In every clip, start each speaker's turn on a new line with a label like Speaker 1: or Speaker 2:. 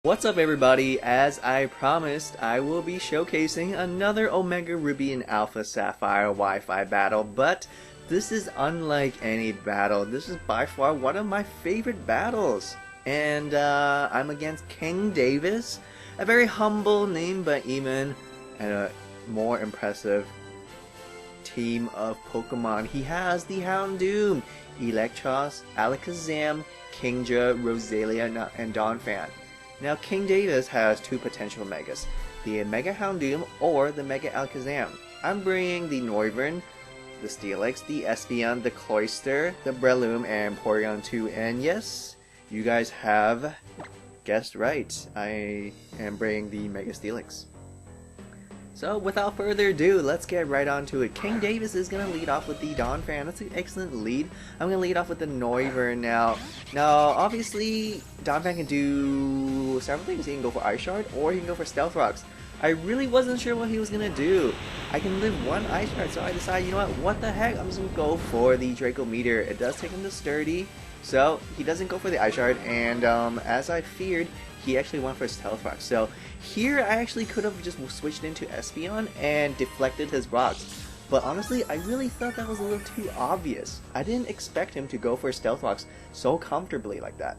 Speaker 1: What's up everybody, as I promised I will be showcasing another Omega Ruby and Alpha Sapphire Wi-Fi battle, but this is unlike any battle. This is by far one of my favorite battles, and I'm against King Davis, a very humble name but even a more impressive team of Pokemon. He has the Houndoom, Eelektross, Alakazam, Kingdra, Roserade, and Donphan. Now, King Davis has two potential Megas, the Mega Houndoom or the Mega Alakazam. I'm bringing the Noivern, the Steelix, the Espeon, the Cloyster, the Breloom, and Porygon 2, and yes, you guys have guessed right, I am bringing the Mega Steelix. So without further ado, let's get right on to it. King Davis is going to lead off with the Donphan. That's an excellent lead. I'm going to lead off with the Noivern now. Now, obviously, Donphan can do several things. He can go for Ice Shard, or he can go for Stealth Rocks. I really wasn't sure what he was going to do. I can live one Ice Shard, so I decided, you know what the heck, I'm just going to go for the Draco Meteor. It does take him to Sturdy, so he doesn't go for the Ice Shard, and as I feared, he actually went for Stealth Rocks. So here I actually could have just switched into Espeon and deflected his rocks. But honestly, I really thought that was a little too obvious. I didn't expect him to go for Stealth Rocks so comfortably like that.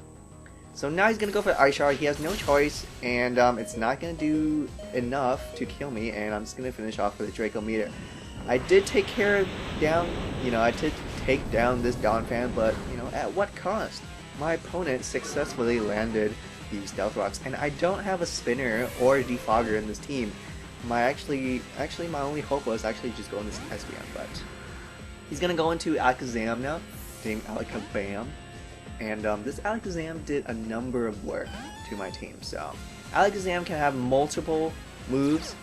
Speaker 1: So now he's going to go for Ice Shard. He has no choice, and it's not going to do enough to kill me, and I'm just going to finish off with a Draco Meteor. I did take down this Donphan, but at what cost? My opponent successfully landed the Stealth Rocks, and I don't have a spinner or a defogger in this team. My only hope was actually just going this Espeon, but he's gonna go into Alakazam now, named Alakazam, and this Alakazam did a number of work to my team. So Alakazam can have multiple moves.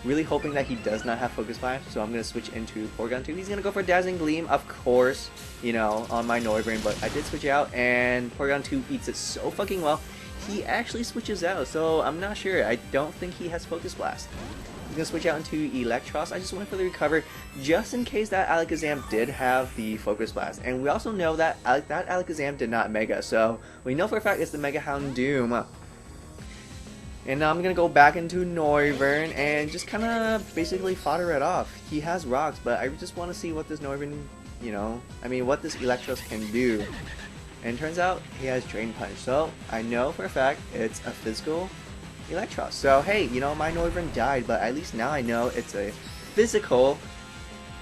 Speaker 1: Really hoping that he does not have Focus Flash, so I'm gonna switch into Porygon 2. He's gonna go for Dazzling Gleam, of course, on my Noivern, but I did switch out, and Porygon 2 eats it so fucking well. He actually switches out, so I'm not sure. I don't think he has Focus Blast. He's gonna switch out into Eelektross. I just went for the recover, just in case that Alakazam did have the Focus Blast. And we also know that that Alakazam did not Mega, so we know for a fact it's the Mega Houndoom. And now I'm gonna go back into Noivern and just kind of basically fodder it off. He has rocks, but I just want to see what this Noivern, what this Eelektross can do. And it turns out he has Drain Punch, so I know for a fact it's a physical Eelektross. So hey, my Noivern died, but at least now I know it's a physical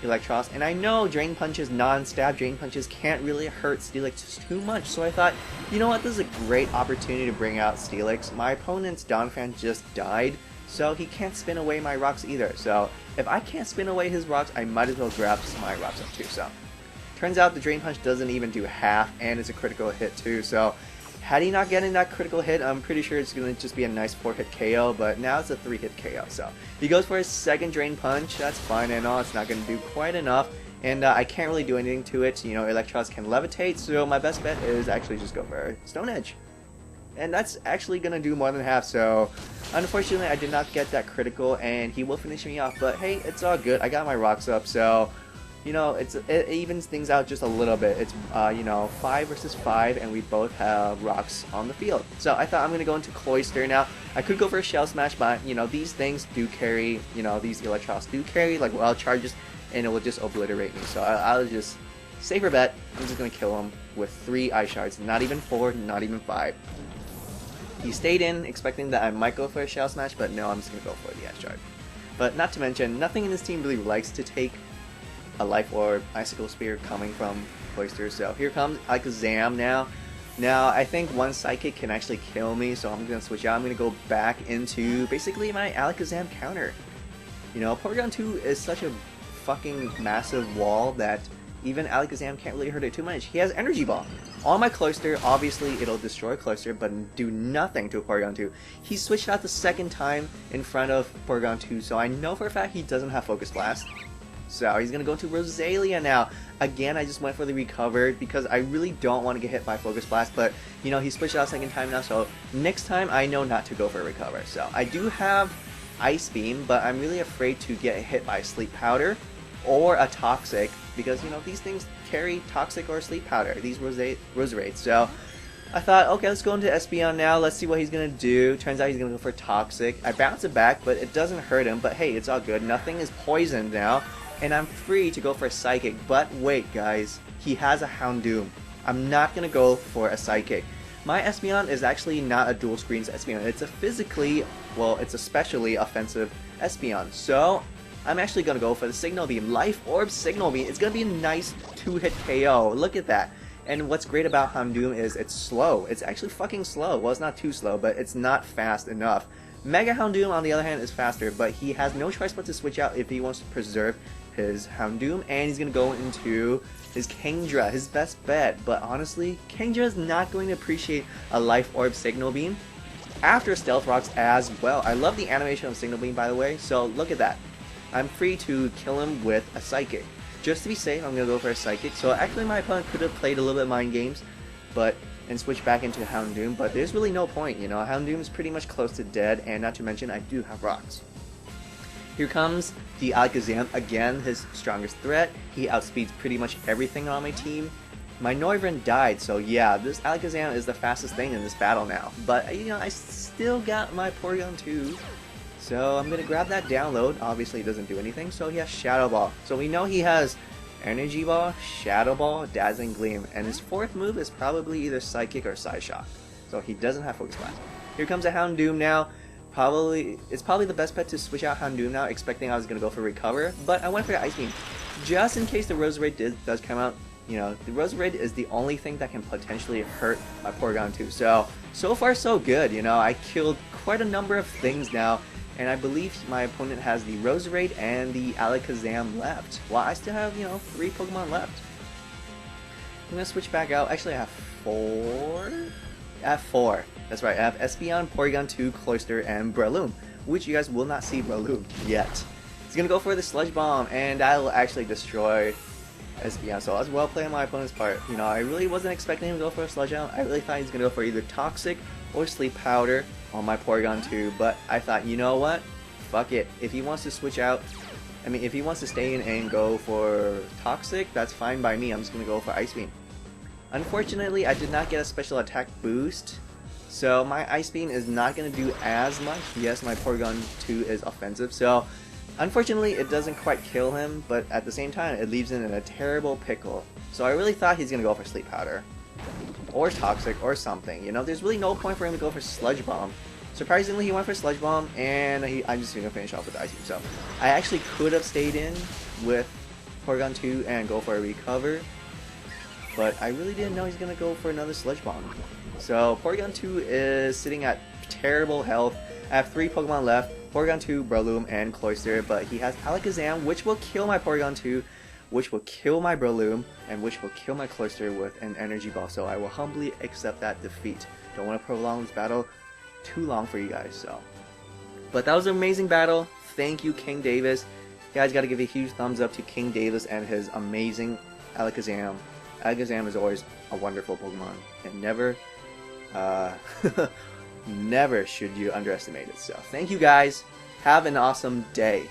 Speaker 1: Eelektross, and I know Drain Punches, non-stab Drain Punches can't really hurt Steelix too much, so I thought, you know what, this is a great opportunity to bring out Steelix. My opponent's Donphan just died, so he can't spin away my rocks either, so if I can't spin away his rocks, I might as well grab my rocks up too. So turns out the Drain Punch doesn't even do half, and it's a critical hit too, so had he not gotten that critical hit, I'm pretty sure it's going to just be a nice 4-hit KO, but now it's a 3-hit KO. So he goes for his second Drain Punch. That's fine and all. It's not going to do quite enough, and I can't really do anything to it. Eelektross can levitate, so my best bet is actually just go for Stone Edge. And that's actually going to do more than half, so unfortunately I did not get that critical, and he will finish me off. But hey, it's all good. I got my rocks up, so it evens things out just a little bit. It's 5 versus 5, and we both have rocks on the field. So I thought I'm gonna go into Cloyster now. I could go for a Shell Smash, but these things do carry, these Eelektross do carry like wild charges, and it will just obliterate me. So I'll just safer bet. I'm just gonna kill him with 3 Ice Shards, not even 4, not even 5. He stayed in, expecting that I might go for a Shell Smash, but no, I'm just gonna go for the Ice Shard. But not to mention, nothing in this team really likes to take a Life Orb, Icicle Spear coming from Cloyster. So here comes Alakazam now. Now I think one Psychic can actually kill me, so I'm gonna switch out. I'm gonna go back into basically my Alakazam counter. Porygon 2 is such a fucking massive wall that even Alakazam can't really hurt it too much. He has Energy Ball. On my Cloyster, obviously it'll destroy Cloyster, but do nothing to Porygon 2. He switched out the second time in front of Porygon 2, so I know for a fact he doesn't have Focus Blast. So he's going to go to Rosalia now. Again, I just went for the recover because I really don't want to get hit by Focus Blast, but he switched out second time now, so next time I know not to go for a recover. So I do have Ice Beam, but I'm really afraid to get hit by Sleep Powder or a Toxic, because these things carry Toxic or Sleep Powder, these Roserades. So I thought, okay, let's go into Espeon now. Let's see what he's going to do. Turns out he's going to go for Toxic. I bounce it back, but it doesn't hurt him. But hey, it's all good. Nothing is poisoned now. And I'm free to go for a Psychic. But wait, guys. He has a Houndoom. I'm not going to go for a Psychic. My Espeon is actually not a dual screens Espeon. It's a physically, well, it's a specially offensive Espeon. So I'm actually going to go for the Signal Beam. Life Orb Signal Beam. It's going to be a nice 2-hit KO. Look at that. And what's great about Houndoom is it's slow. It's actually fucking slow. Well, it's not too slow, but it's not fast enough. Mega Houndoom, on the other hand, is faster, but he has no choice but to switch out if he wants to preserve his Houndoom, and he's going to go into his Kingdra, his best bet. But honestly, Kingdra is not going to appreciate a Life Orb Signal Beam after Stealth Rocks as well. I love the animation of Signal Beam, by the way, so look at that. I'm free to kill him with a Psychic. Just to be safe, I'm going to go for a Psychic. So actually my opponent could have played a little bit of Mind Games and switched back into Houndoom, but there's really no point, you know. Houndoom is pretty much close to dead, and not to mention I do have Rocks. Here comes the Alakazam, again his strongest threat. He outspeeds pretty much everything on my team. My Noivern died, so yeah, this Alakazam is the fastest thing in this battle now. But, you know, I still got my Porygon 2. So I'm going to grab that download. Obviously it doesn't do anything, so he has Shadow Ball. So we know he has Energy Ball, Shadow Ball, Dazzling Gleam, and his fourth move is probably either Psychic or Side Shock. So he doesn't have Focus Blast. Here comes a Houndoom now. It's probably the best bet to switch out Houndoom now, expecting I was going to go for Recover, but I went for the Ice Beam. Just in case the Roserade does come out, you know, the Roserade is the only thing that can potentially hurt my Porygon 2. So far so good, you know. I killed quite a number of things now, and I believe my opponent has the Roserade and the Alakazam left. Well, I still have, you know, 3 Pokemon left. I'm going to switch back out. Actually, I have 4? I have 4. That's right, I have Espeon, Porygon 2, Cloyster, and Breloom, which you guys will not see Breloom yet. He's going to go for the Sludge Bomb, and I'll actually destroy Espeon. So I was well played on my opponent's part. You know, I really wasn't expecting him to go for a Sludge Bomb. I really thought he was going to go for either Toxic or Sleep Powder on my Porygon 2, but I thought, you know what? Fuck it. If he wants to switch out, I mean, if he wants to stay in and go for Toxic, that's fine by me. I'm just going to go for Ice Beam. Unfortunately, I did not get a special attack boost, so my Ice Beam is not going to do as much. Yes, my Porygon 2 is offensive, so unfortunately it doesn't quite kill him, but at the same time it leaves him in a terrible pickle. So I really thought he's going to go for Sleep Powder or Toxic or something. You know, there's really no point for him to go for Sludge Bomb. Surprisingly, he went for Sludge Bomb, and I'm just going to finish off with Ice Beam. So I actually could have stayed in with Porygon 2 and go for a Recover, but I really didn't know he's going to go for another Sludge Bomb. So Porygon 2 is sitting at terrible health. I have 3 Pokemon left, Porygon 2, Breloom, and Cloyster, but he has Alakazam, which will kill my Porygon 2, which will kill my Breloom, and which will kill my Cloyster with an Energy Ball. So I will humbly accept that defeat. Don't want to prolong this battle too long for you guys. So, but that was an amazing battle. Thank you, King Davis. You guys got to give a huge thumbs up to King Davis and his amazing Alakazam. Alakazam is always a wonderful Pokemon, and never never should you underestimate it. So thank you guys. Have an awesome day.